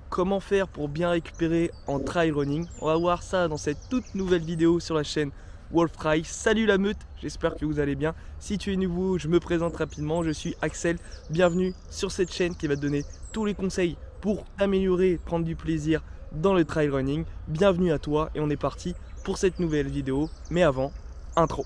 comment faire pour bien récupérer en trail running. On va voir ça dans cette toute nouvelle vidéo sur la chaîne Wolftrail. Salut la meute, j'espère que vous allez bien. Si tu es nouveau, je me présente rapidement, je suis Axel. Bienvenue sur cette chaîne qui va te donner tous les conseils pour t'améliorer, prendre du plaisir dans le trail running. Bienvenue à toi et on est parti pour cette nouvelle vidéo. Mais avant, intro.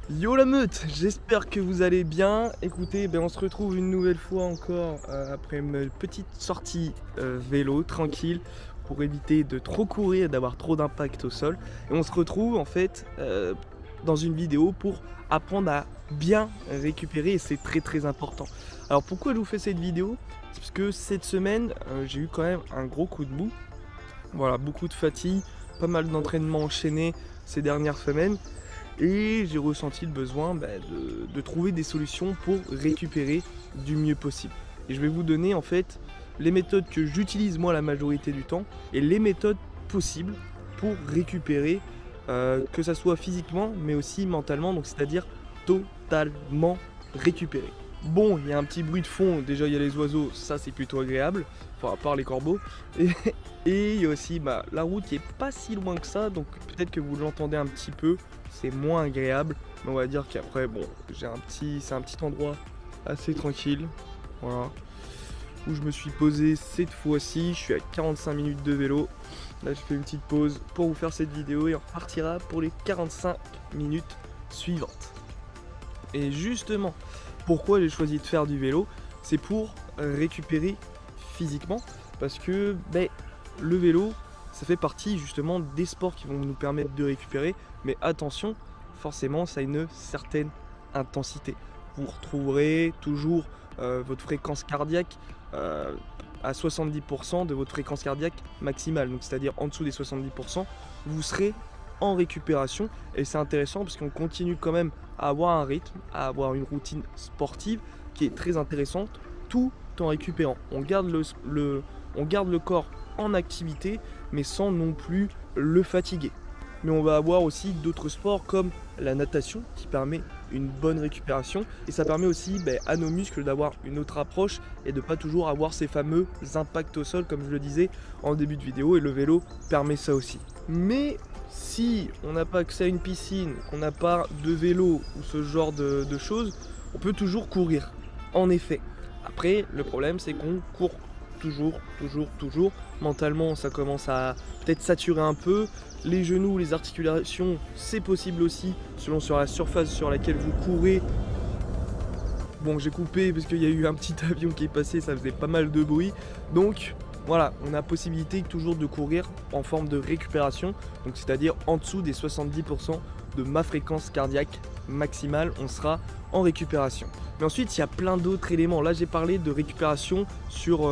Yo la meute, j'espère que vous allez bien. Écoutez, on se retrouve une nouvelle fois encore après une petite sortie vélo tranquille pour éviter de trop courir et d'avoir trop d'impact au sol. Et on se retrouve en fait dans une vidéo pour apprendre à bien récupérer et c'est très important. Alors pourquoi je vous fais cette vidéo? C'est parce que cette semaine j'ai eu quand même un gros coup de mou. Voilà, beaucoup de fatigue, pas mal d'entraînements enchaînés ces dernières semaines. Et j'ai ressenti le besoin de trouver des solutions pour récupérer du mieux possible. Et je vais vous donner en fait les méthodes que j'utilise moi la majorité du temps et les méthodes possibles pour récupérer, que ça soit physiquement mais aussi mentalement, donc c'est-à-dire totalement récupérer. Bon, il y a un petit bruit de fond, déjà il y a les oiseaux, ça c'est plutôt agréable, enfin à part les corbeaux. Et il y a aussi la route qui est pas si loin que ça, donc peut-être que vous l'entendez un petit peu, c'est moins agréable. Mais on va dire qu'après, bon, c'est un petit endroit assez tranquille, voilà, où je me suis posé cette fois-ci. Je suis à 45 minutes de vélo. Là je fais une petite pause pour vous faire cette vidéo et on repartira pour les 45 minutes suivantes. Et justement, pourquoi j'ai choisi de faire du vélo? C'est pour récupérer physiquement, parce que le vélo, ça fait partie justement des sports qui vont nous permettre de récupérer, mais attention, forcément ça a une certaine intensité. Vous retrouverez toujours votre fréquence cardiaque à 70% de votre fréquence cardiaque maximale, donc c'est-à-dire en dessous des 70%, vous serez en récupération. Et c'est intéressant parce qu'on continue quand même à avoir un rythme, à avoir une routine sportive qui est très intéressante tout en récupérant. On garde le corps en activité mais sans non plus le fatiguer. Mais on va avoir aussi d'autres sports comme la natation qui permet une bonne récupération et ça permet aussi à nos muscles d'avoir une autre approche et de pas toujours avoir ces fameux impacts au sol comme je le disais en début de vidéo, et le vélo permet ça aussi. Mais si on n'a pas accès à une piscine, qu'on n'a pas de vélo ou ce genre de choses, on peut toujours courir, en effet. Après, le problème c'est qu'on court toujours. Mentalement, ça commence à peut-être saturer un peu. Les genoux, les articulations, c'est possible aussi, selon sur la surface sur laquelle vous courez. Bon, j'ai coupé parce qu'il y a eu un petit avion qui est passé, ça faisait pas mal de bruit. Donc voilà, on a possibilité toujours de courir en forme de récupération, donc c'est-à-dire en dessous des 70% de ma fréquence cardiaque maximale, on sera en récupération. Mais ensuite, il y a plein d'autres éléments. Là, j'ai parlé de récupération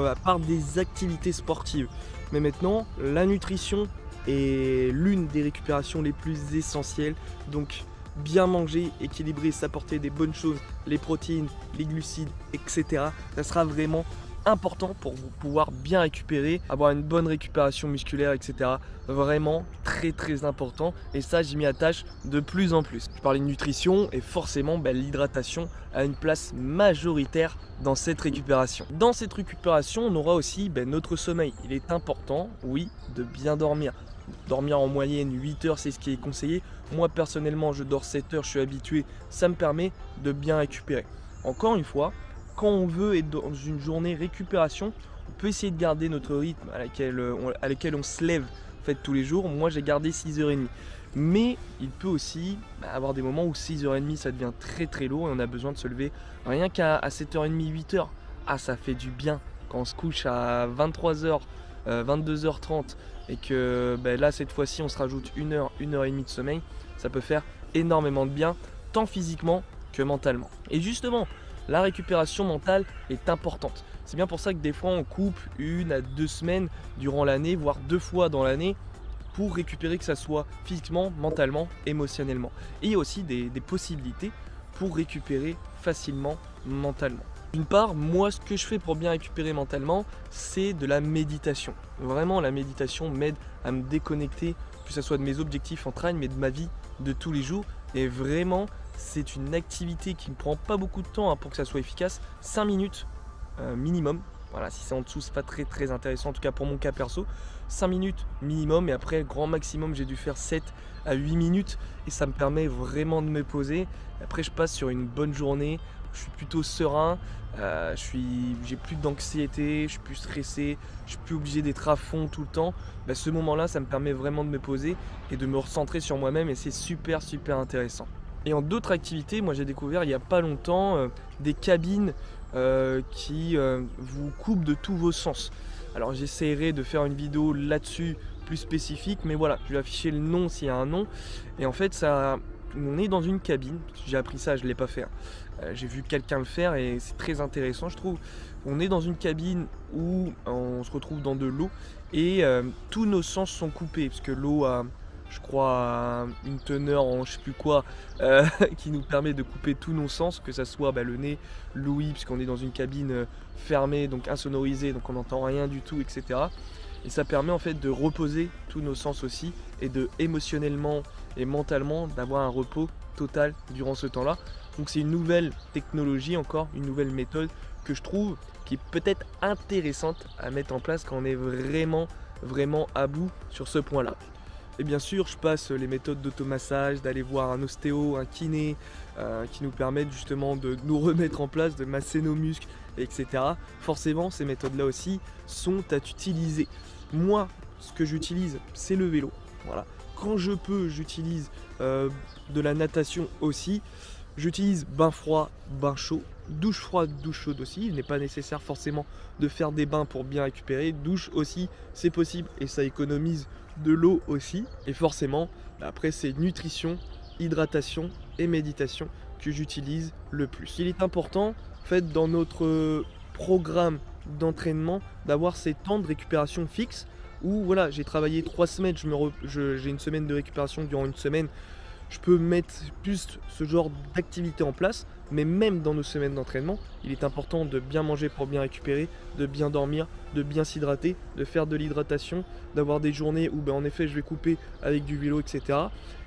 à part des activités sportives. Mais maintenant, la nutrition est l'une des récupérations les plus essentielles. Donc, bien manger, équilibrer, s'apporter des bonnes choses, les protéines, les glucides, etc. Ça sera vraiment important pour vous pouvoir bien récupérer, avoir une bonne récupération musculaire, etc. Vraiment très important, et ça j'y m'y attache de plus en plus. Je parlais de nutrition et forcément l'hydratation a une place majoritaire dans cette récupération. Dans cette récupération, on aura aussi notre sommeil. Il est important, oui, de bien dormir. Dormir en moyenne 8 heures, c'est ce qui est conseillé. Moi personnellement, je dors 7 heures, je suis habitué, ça me permet de bien récupérer. Encore une fois, quand on veut être dans une journée récupération, on peut essayer de garder notre rythme à laquelle on se lève en fait, tous les jours. Moi j'ai gardé 6h30. Mais il peut aussi avoir des moments où 6h30 ça devient très lourd et on a besoin de se lever rien qu'à 7h30, 8h. Ah, ça fait du bien quand on se couche à 23h, 22h30 et que là cette fois-ci on se rajoute 1h, 1h30 de sommeil. Ça peut faire énormément de bien, tant physiquement que mentalement. Et justement, la récupération mentale est importante. C'est bien pour ça que des fois on coupe 1 à 2 semaines durant l'année, voire 2 fois dans l'année, pour récupérer, que ça soit physiquement, mentalement, émotionnellement. Et il y a aussi des possibilités pour récupérer facilement mentalement. D'une part, moi ce que je fais pour bien récupérer mentalement, c'est de la méditation. Vraiment la méditation m'aide à me déconnecter, que ce soit de mes objectifs en train, mais de ma vie de tous les jours. Et vraiment, c'est une activité qui ne prend pas beaucoup de temps pour que ça soit efficace, 5 minutes minimum. Voilà, si c'est en dessous, c'est pas très intéressant, en tout cas pour mon cas perso. 5 minutes minimum, et après, grand maximum, j'ai dû faire 7 à 8 minutes, et ça me permet vraiment de me poser. Après, je passe sur une bonne journée, je suis plutôt serein, j'ai plus d'anxiété, je suis plus stressé, je suis plus obligé d'être à fond tout le temps. Ce moment-là, ça me permet vraiment de me poser et de me recentrer sur moi-même, et c'est super intéressant. Et en d'autres activités, moi j'ai découvert il n'y a pas longtemps des cabines qui vous coupent de tous vos sens. Alors j'essaierai de faire une vidéo là-dessus plus spécifique, mais voilà, je vais afficher le nom s'il y a un nom. Et en fait, on est dans une cabine, j'ai appris ça, je ne l'ai pas fait. J'ai vu quelqu'un le faire et c'est très intéressant, je trouve. On est dans une cabine où on se retrouve dans de l'eau et tous nos sens sont coupés, parce que l'eau a, je crois, une teneur en je sais plus quoi qui nous permet de couper tous nos sens, que ça soit le nez, l'ouïe, puisqu'on est dans une cabine fermée, donc insonorisée, donc on n'entend rien du tout, etc. Et ça permet en fait de reposer tous nos sens aussi, et de émotionnellement et mentalement d'avoir un repos total durant ce temps-là. Donc c'est une nouvelle technologie, encore une nouvelle méthode que je trouve qui est peut-être intéressante à mettre en place quand on est vraiment à bout sur ce point-là. Et bien sûr, je passe les méthodes d'automassage, d'aller voir un ostéo, un kiné, qui nous permettent justement de nous remettre en place, de masser nos muscles, etc. Forcément, ces méthodes-là aussi sont à utiliser. Moi, ce que j'utilise, c'est le vélo. Voilà. Quand je peux, j'utilise de la natation aussi. J'utilise bain froid, bain chaud, douche froide, douche chaude aussi. Il n'est pas nécessaire forcément de faire des bains pour bien récupérer. Douche aussi, c'est possible et ça économise de l'eau aussi. Et forcément, après c'est nutrition, hydratation et méditation que j'utilise le plus. Il est important, en fait, dans notre programme d'entraînement, d'avoir ces temps de récupération fixes où voilà, j'ai travaillé 3 semaines, j'ai une semaine de récupération durant une semaine. Je peux mettre plus ce genre d'activité en place, mais même dans nos semaines d'entraînement, il est important de bien manger pour bien récupérer, de bien dormir, de bien s'hydrater, de faire de l'hydratation, d'avoir des journées où en effet je vais couper avec du vélo, etc.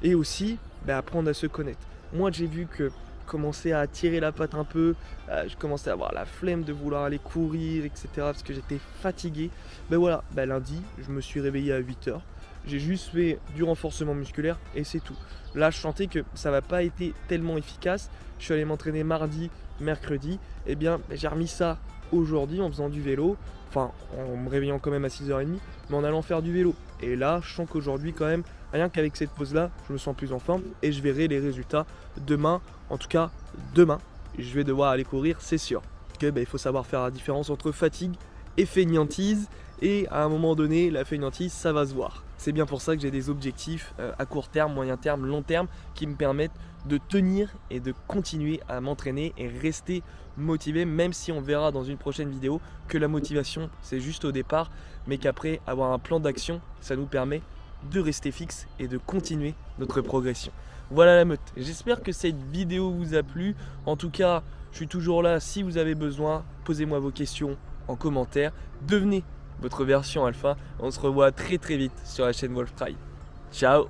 Et aussi apprendre à se connaître. Moi j'ai vu que commencer à tirer la patte un peu, je commençais à avoir la flemme de vouloir aller courir, etc. parce que j'étais fatigué. Voilà, lundi, je me suis réveillé à 8 h. J'ai juste fait du renforcement musculaire et c'est tout. Là, je sentais que ça va pas été tellement efficace. Je suis allé m'entraîner mardi, mercredi. Et j'ai remis ça aujourd'hui en faisant du vélo. Enfin, en me réveillant quand même à 6 h 30, mais en allant faire du vélo. Et là, je sens qu'aujourd'hui, quand même, rien qu'avec cette pause-là, je me sens plus en forme et je verrai les résultats demain. En tout cas, demain, je vais devoir aller courir, c'est sûr. Parce que il faut savoir faire la différence entre fatigue et fainéantise. Et à un moment donné, la fainéantise, ça va se voir. C'est bien pour ça que j'ai des objectifs à court terme, moyen terme, long terme qui me permettent de tenir et de continuer à m'entraîner et rester motivé, même si on verra dans une prochaine vidéo que la motivation c'est juste au départ, mais qu'après avoir un plan d'action, ça nous permet de rester fixe et de continuer notre progression. Voilà la meute, j'espère que cette vidéo vous a plu. En tout cas, je suis toujours là si vous avez besoin, posez-moi vos questions en commentaire, devenez votre version alpha. On se revoit très vite sur la chaîne Wolf Try. Ciao.